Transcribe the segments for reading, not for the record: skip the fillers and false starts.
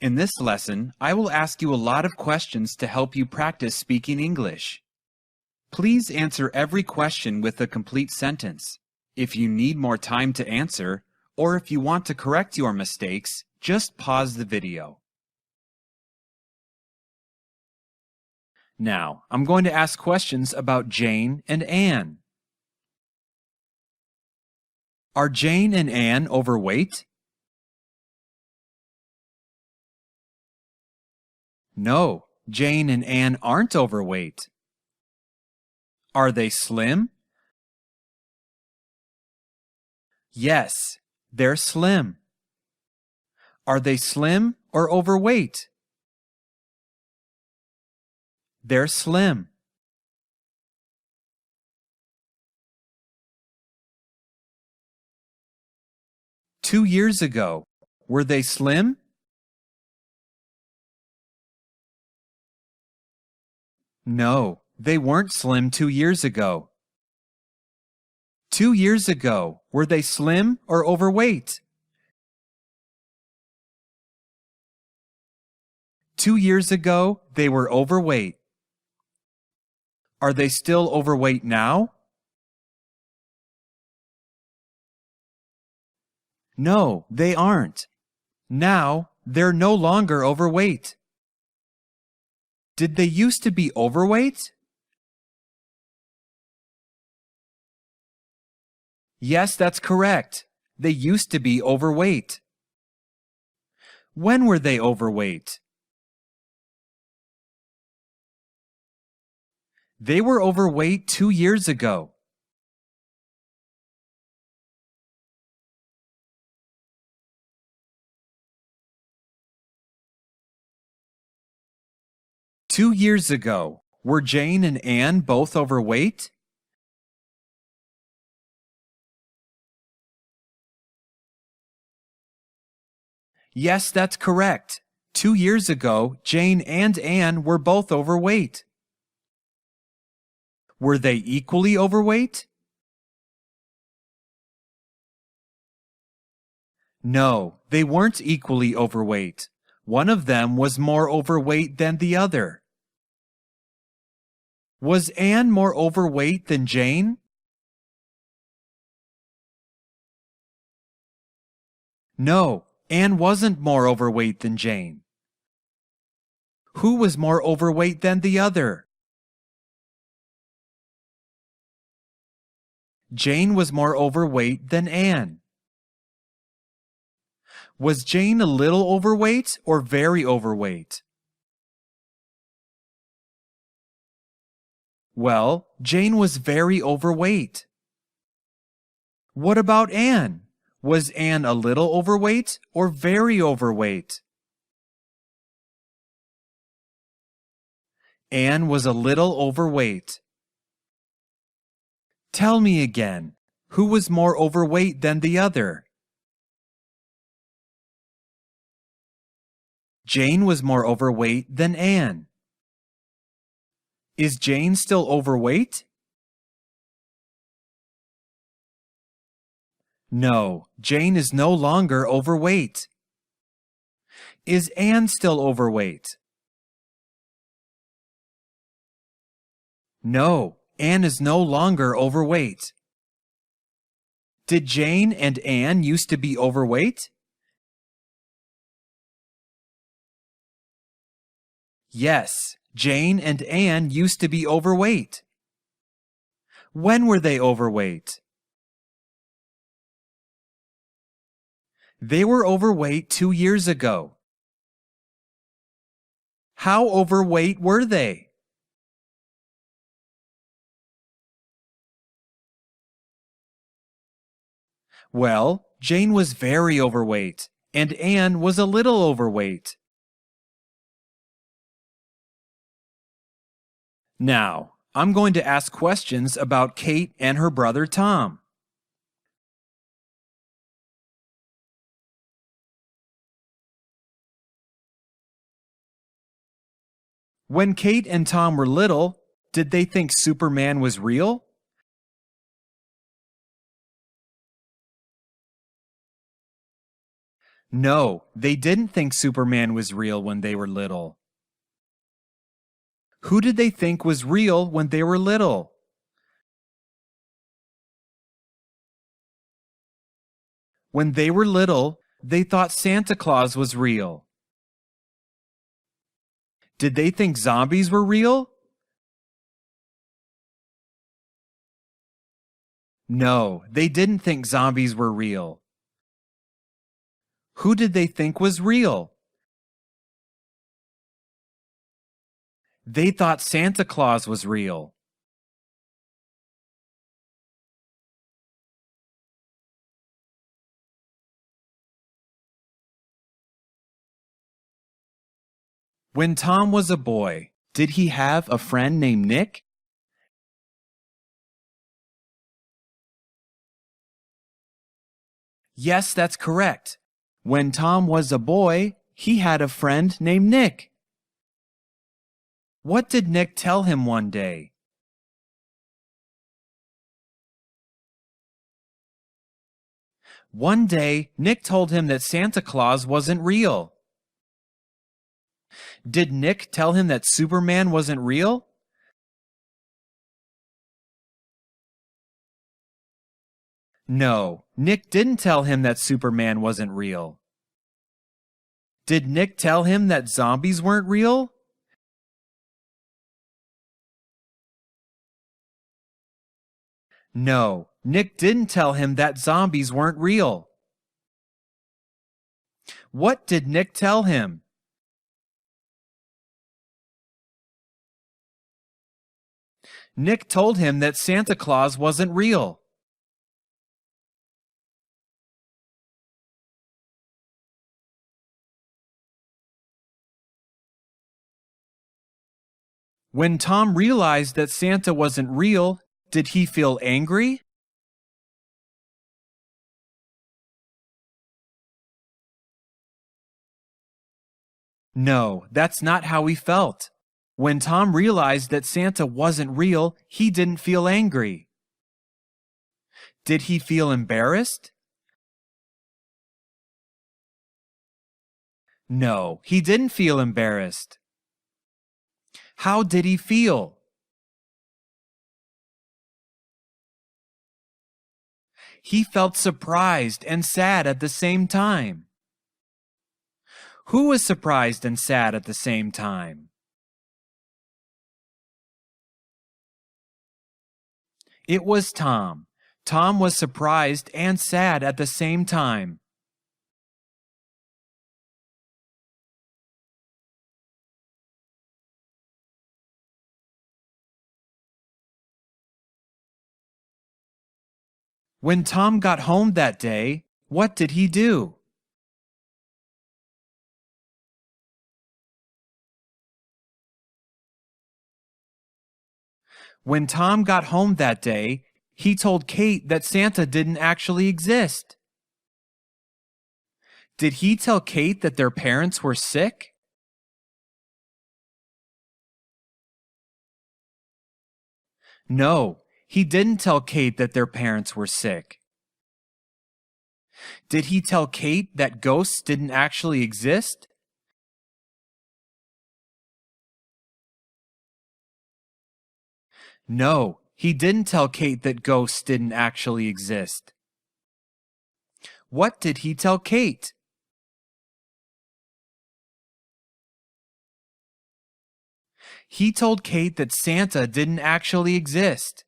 In this lesson, I will ask you a lot of questions to help you practice speaking English. Please answer every question with a complete sentence. If you need more time to answer, or if you want to correct your mistakes, just pause the video. Now, I'm going to ask questions about Jane and Anne. Are Jane and Anne overweight? No, Jane and Anne aren't overweight. Are they slim? Yes, they're slim. Are they slim or overweight? They're slim. Two years ago, were they slim? No, they weren't slim 2 years ago. 2 years ago, were they slim or overweight? 2 years ago, they were overweight. Are they still overweight now? No, they aren't. Now, they're no longer overweight. Did they used to be overweight? Yes, that's correct. They used to be overweight. When were they overweight? They were overweight 2 years ago. Two years ago, were Jane and Anne both overweight? Yes, that's correct. 2 years ago, Jane and Anne were both overweight. Were they equally overweight? No, they weren't equally overweight. One of them was more overweight than the other. Was Anne more overweight than Jane? No, Anne wasn't more overweight than Jane. Who was more overweight than the other? Jane was more overweight than Anne. Was Jane a little overweight or very overweight? Well, Jane was very overweight. What about Anne? Was Anne a little overweight or very overweight? Anne was a little overweight. Tell me again, who was more overweight than the other? Jane was more overweight than Anne. Is Jane still overweight? No, Jane is no longer overweight. Is Anne still overweight? No, Anne is no longer overweight. Did Jane and Anne used to be overweight? Yes, Jane and Anne used to be overweight. When were they overweight? They were overweight 2 years ago. How overweight were they? Well, Jane was very overweight, and Anne was a little overweight. Now, I'm going to ask questions about Kate and her brother Tom. When Kate and Tom were little, did they think Superman was real? No, they didn't think Superman was real when they were little. Who did they think was real when they were little? When they were little, they thought Santa Claus was real. Did they think zombies were real? No, they didn't think zombies were real. Who did they think was real? They thought Santa Claus was real. When Tom was a boy, did he have a friend named Nick? Yes, that's correct. When Tom was a boy, he had a friend named Nick. What did Nick tell him one day? One day, Nick told him that Santa Claus wasn't real. Did Nick tell him that Superman wasn't real? No, Nick didn't tell him that Superman wasn't real. Did Nick tell him that zombies weren't real? No, Nick didn't tell him that zombies weren't real. What did Nick tell him? Nick told him that Santa Claus wasn't real. When Tom realized that Santa wasn't real, did he feel angry? No, that's not how he felt. When Tom realized that Santa wasn't real, he didn't feel angry. Did he feel embarrassed? No, he didn't feel embarrassed. How did he feel? He felt surprised and sad at the same time. Who was surprised and sad at the same time? It was Tom. Tom was surprised and sad at the same time. When Tom got home that day, what did he do? When Tom got home that day, he told Kate that Santa didn't actually exist. Did he tell Kate that their parents were sick? No, he didn't tell Kate that their parents were sick. Did he tell Kate that ghosts didn't actually exist? No, he didn't tell Kate that ghosts didn't actually exist. What did he tell Kate? He told Kate that Santa didn't actually exist.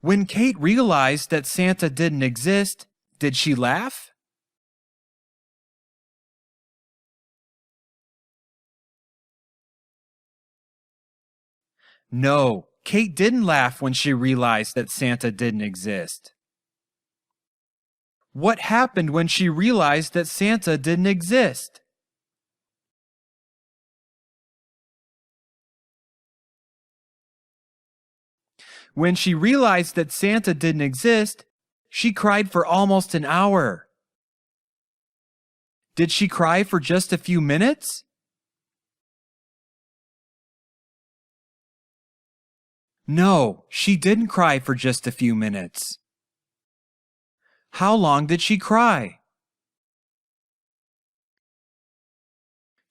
When Kate realized that Santa didn't exist, did she laugh? No, Kate didn't laugh when she realized that Santa didn't exist. What happened when she realized that Santa didn't exist? When she realized that Santa didn't exist, she cried for almost an hour. Did she cry for just a few minutes? No, she didn't cry for just a few minutes. How long did she cry?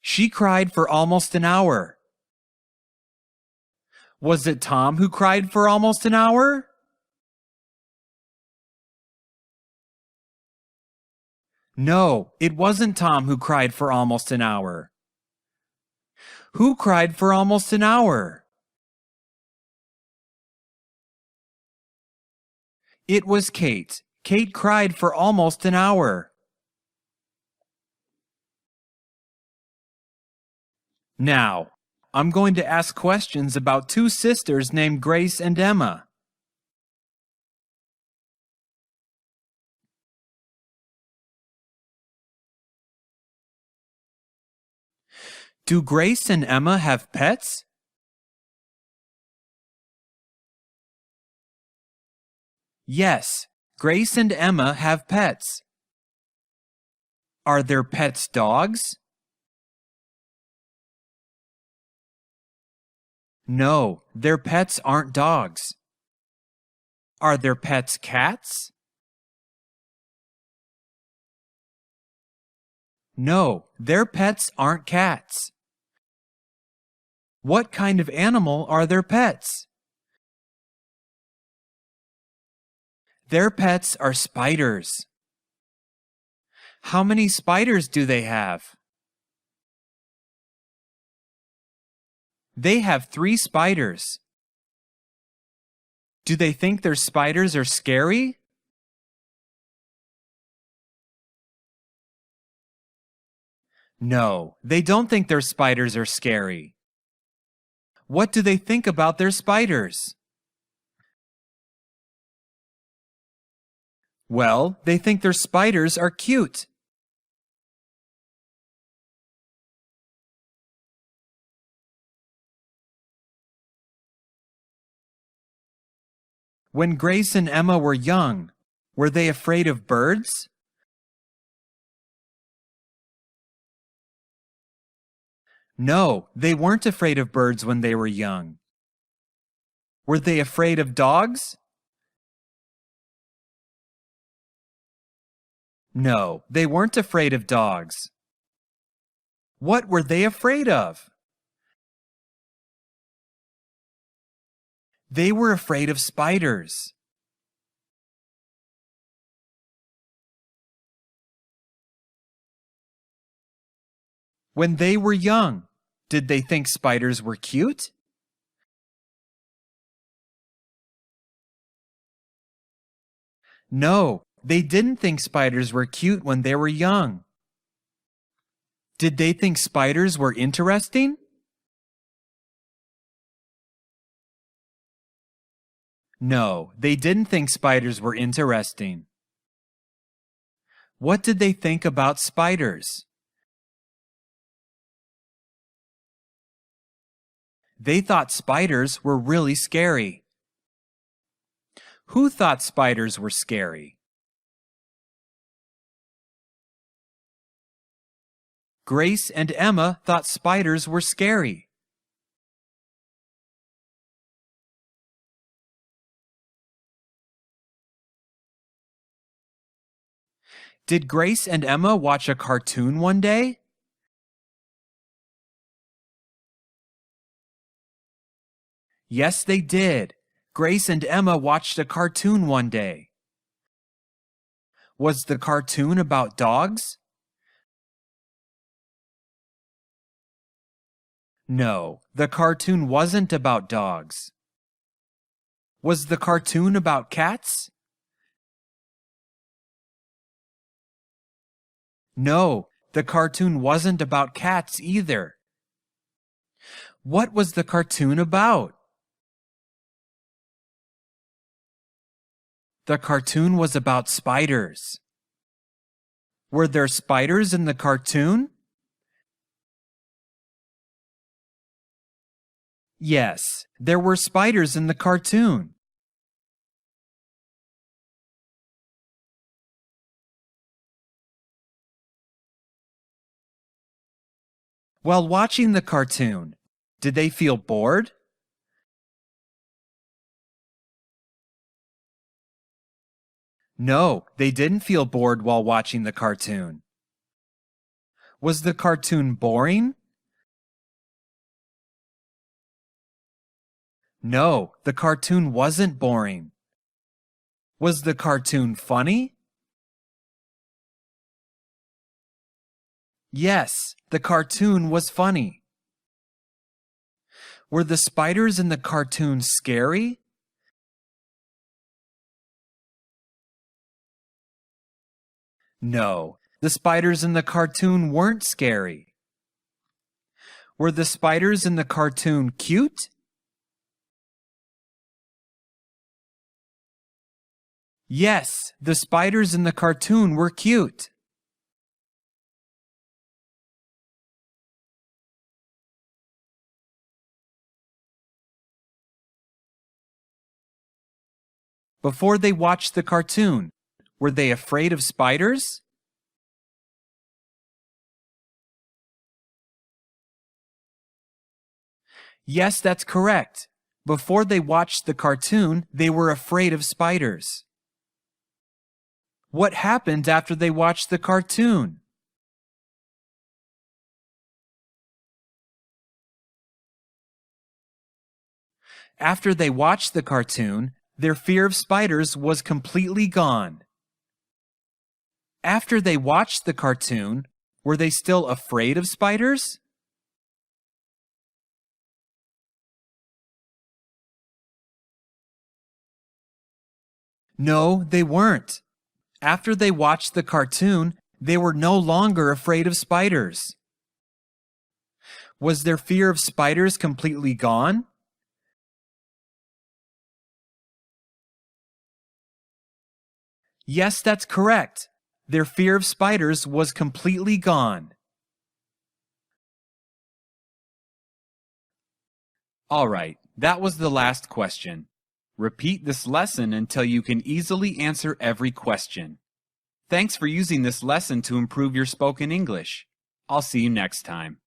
She cried for almost an hour. Was it Tom who cried for almost an hour? No, it wasn't Tom who cried for almost an hour. Who cried for almost an hour? It was Kate. Kate cried for almost an hour. Now, I'm going to ask questions about two sisters named Grace and Emma. Do Grace and Emma have pets? Yes, Grace and Emma have pets. Are their pets dogs? No, their pets aren't dogs. Are their pets cats? No, their pets aren't cats. What kind of animal are their pets? Their pets are spiders. How many spiders do they have? They have 3 spiders. Do they think their spiders are scary? No, they don't think their spiders are scary. What do they think about their spiders? Well, they think their spiders are cute. When Grace and Emma were young, were they afraid of birds? No, they weren't afraid of birds when they were young. Were they afraid of dogs? No, they weren't afraid of dogs. What were they afraid of? They were afraid of spiders. When they were young, did they think spiders were cute? No, they didn't think spiders were cute when they were young. Did they think spiders were interesting? No, they didn't think spiders were interesting. What did they think about spiders? They thought spiders were really scary. Who thought spiders were scary? Grace and Emma thought spiders were scary. Did Grace and Emma watch a cartoon one day? Yes, they did. Grace and Emma watched a cartoon one day. Was the cartoon about dogs? No, the cartoon wasn't about dogs. Was the cartoon about cats? No, the cartoon wasn't about cats either. What was the cartoon about? The cartoon was about spiders. Were there spiders in the cartoon? Yes, there were spiders in the cartoon. While watching the cartoon, did they feel bored? No, they didn't feel bored while watching the cartoon. Was the cartoon boring? No, the cartoon wasn't boring. Was the cartoon funny? Yes, the cartoon was funny. Were the spiders in the cartoon scary? No, the spiders in the cartoon weren't scary. Were the spiders in the cartoon cute? Yes, the spiders in the cartoon were cute. Before they watched the cartoon, were they afraid of spiders? Yes, that's correct. Before they watched the cartoon, they were afraid of spiders. What happened after they watched the cartoon? After they watched the cartoon, their fear of spiders was completely gone. After they watched the cartoon, were they still afraid of spiders? No, they weren't. After they watched the cartoon, they were no longer afraid of spiders. Was their fear of spiders completely gone? Yes, that's correct. Their fear of spiders was completely gone. All right, that was the last question. Repeat this lesson until you can easily answer every question. Thanks for using this lesson to improve your spoken English. I'll see you next time.